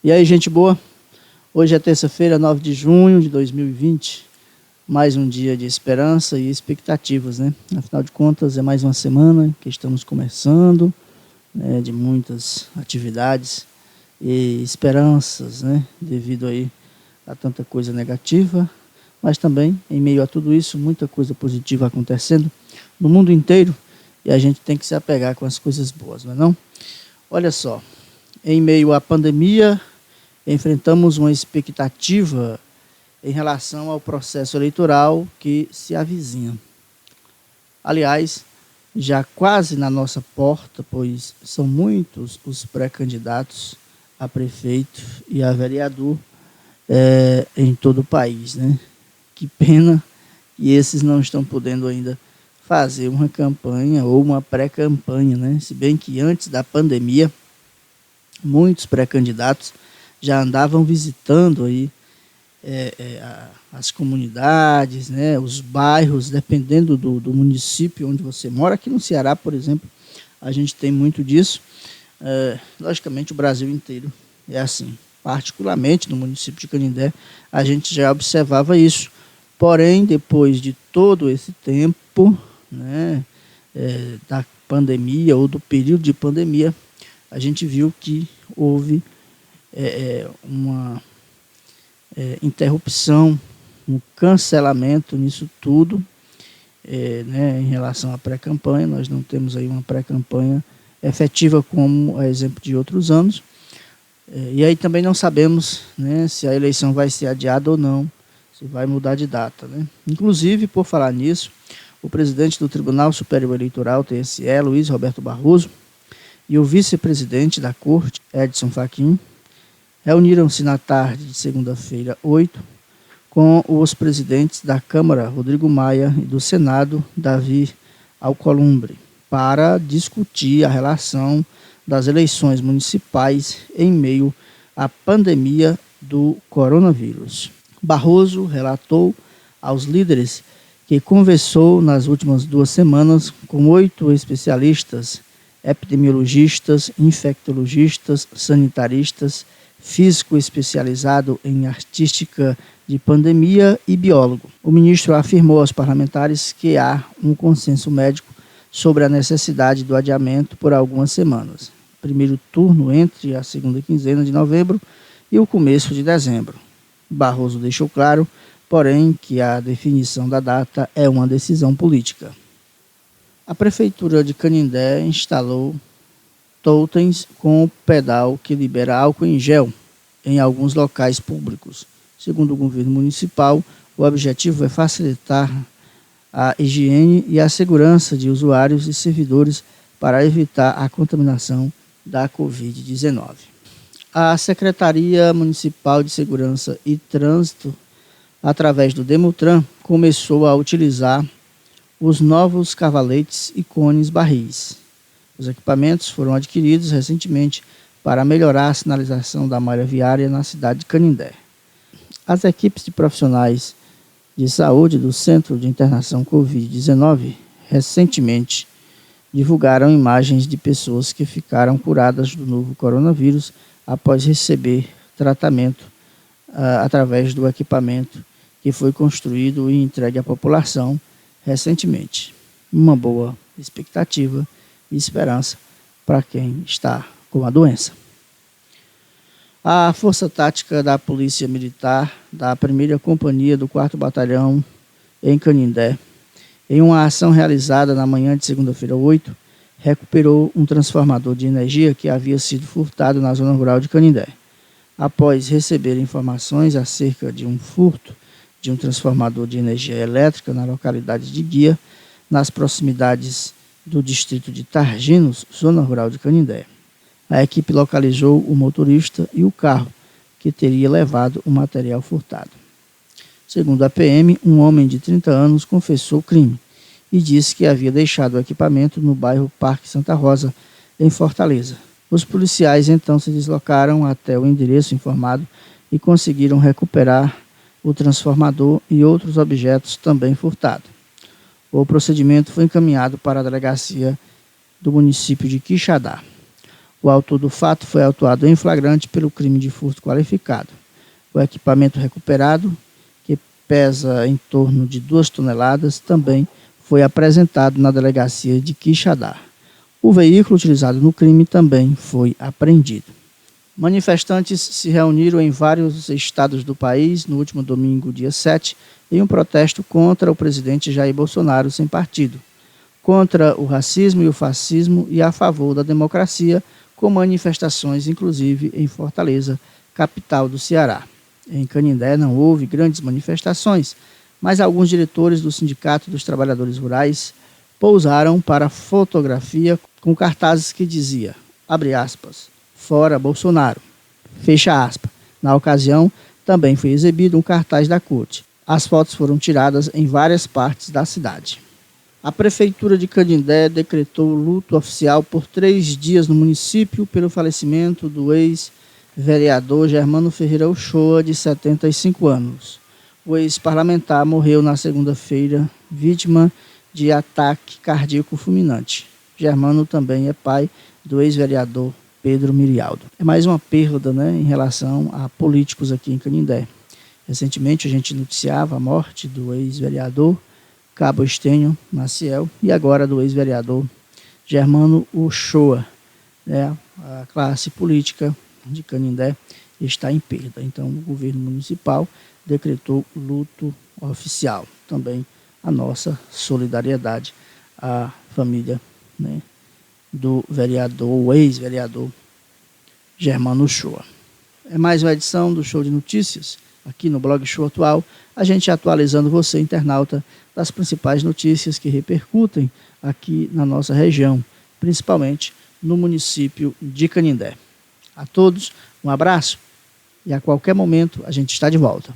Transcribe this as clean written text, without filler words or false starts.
E aí, gente boa? Hoje é terça-feira, 9 de junho de 2020. Mais um dia de esperança e expectativas, né? Afinal de contas, é mais uma semana que estamos começando, né, de muitas atividades e esperanças, né? Devido aí a tanta coisa negativa, mas também, em meio a tudo isso, muita coisa positiva acontecendo no mundo inteiro e a gente tem que se apegar com as coisas boas, não é não? Olha só, em meio à pandemia, enfrentamos uma expectativa em relação ao processo eleitoral que se avizinha. Aliás, já quase na nossa porta, pois são muitos os pré-candidatos a prefeito e a vereador em todo o país, né? Que pena que esses não estão podendo ainda fazer uma campanha ou uma pré-campanha, né? Se bem que antes da pandemia, muitos pré-candidatos já andavam visitando aí as comunidades, né, os bairros, dependendo do município onde você mora. Aqui no Ceará, por exemplo, a gente tem muito disso. Logicamente, o Brasil inteiro é assim. Particularmente no município de Canindé, a gente já observava isso. Porém, depois de todo esse tempo, né, da pandemia ou do período de pandemia, a gente viu que houve uma interrupção, um cancelamento nisso tudo, né, em relação à pré-campanha. Nós não temos aí uma pré-campanha efetiva como a exemplo de outros anos. E aí também não sabemos, né, se a eleição vai ser adiada ou não, se vai mudar de data, né? Inclusive, por falar nisso, o presidente do Tribunal Superior Eleitoral, TSE, Luiz Roberto Barroso, e o vice-presidente da Corte, Edson Fachin, reuniram-se na tarde de segunda-feira, 8, com os presidentes da Câmara, Rodrigo Maia, e do Senado, Davi Alcolumbre, para discutir a relação das eleições municipais em meio à pandemia do coronavírus. Barroso relatou aos líderes que conversou nas últimas 2 semanas com 8 especialistas, epidemiologistas, infectologistas, sanitaristas, físico especializado em artística de pandemia e biólogo. O ministro afirmou aos parlamentares que há um consenso médico sobre a necessidade do adiamento por algumas semanas. Primeiro turno entre a segunda quinzena de novembro e o começo de dezembro. Barroso deixou claro, porém, que a definição da data é uma decisão política. A Prefeitura de Canindé instalou totens com pedal que libera álcool em gel em alguns locais públicos. Segundo o governo municipal, o objetivo é facilitar a higiene e a segurança de usuários e servidores para evitar a contaminação da Covid-19. A Secretaria Municipal de Segurança e Trânsito, através do Demutran, começou a utilizar os novos cavaletes e cones barris. Os equipamentos foram adquiridos recentemente para melhorar a sinalização da malha viária na cidade de Canindé. As equipes de profissionais de saúde do Centro de Internação Covid-19 recentemente divulgaram imagens de pessoas que ficaram curadas do novo coronavírus após receber tratamento através do equipamento que foi construído e entregue à população recentemente. Uma boa expectativa e esperança para quem está com a doença. A Força Tática da Polícia Militar da 1ª Companhia do 4º Batalhão em Canindé, em uma ação realizada na manhã de segunda-feira, 8, recuperou um transformador de energia que havia sido furtado na zona rural de Canindé. Após receber informações acerca de um furto de um transformador de energia elétrica na localidade de Guia, nas proximidades do distrito de Targinos, zona rural de Canindé, a equipe localizou o motorista e o carro que teria levado o material furtado. Segundo a PM, um homem de 30 anos confessou o crime e disse que havia deixado o equipamento no bairro Parque Santa Rosa, em Fortaleza. Os policiais então se deslocaram até o endereço informado e conseguiram recuperar o transformador e outros objetos também furtados. O procedimento foi encaminhado para a delegacia do município de Quixadá. O autor do fato foi autuado em flagrante pelo crime de furto qualificado. O equipamento recuperado, que pesa em torno de 2 toneladas, também foi apresentado na delegacia de Quixadá. O veículo utilizado no crime também foi apreendido. Manifestantes se reuniram em vários estados do país no último domingo, dia 7, em um protesto contra o presidente Jair Bolsonaro sem partido, contra o racismo e o fascismo e a favor da democracia, com manifestações inclusive em Fortaleza, capital do Ceará. Em Canindé não houve grandes manifestações, mas alguns diretores do Sindicato dos Trabalhadores Rurais pousaram para fotografia com cartazes que dizia, abre aspas, fora Bolsonaro, fecha aspas. Na ocasião, também foi exibido um cartaz da CUT. As fotos foram tiradas em várias partes da cidade. A Prefeitura de Canindé decretou luto oficial por 3 dias no município pelo falecimento do ex-vereador Germano Ferreira Uchoa, de 75 anos. O ex-parlamentar morreu na segunda-feira, vítima de ataque cardíaco fulminante. Germano também é pai do ex-vereador Pedro Mirialdo. É mais uma perda, né, em relação a políticos aqui em Canindé. Recentemente a gente noticiava a morte do ex-vereador Cabo Estênio Maciel e agora do ex-vereador Germano Uchoa. A classe política de Canindé está em perda. Então o governo municipal decretou luto oficial. Também a nossa solidariedade à família, né, do vereador, o ex-vereador Germano Uchoa. É mais uma edição do Show de Notícias, aqui no Blog Show Atual, a gente atualizando você, internauta, das principais notícias que repercutem aqui na nossa região, principalmente no município de Canindé. A todos, um abraço e a qualquer momento a gente está de volta.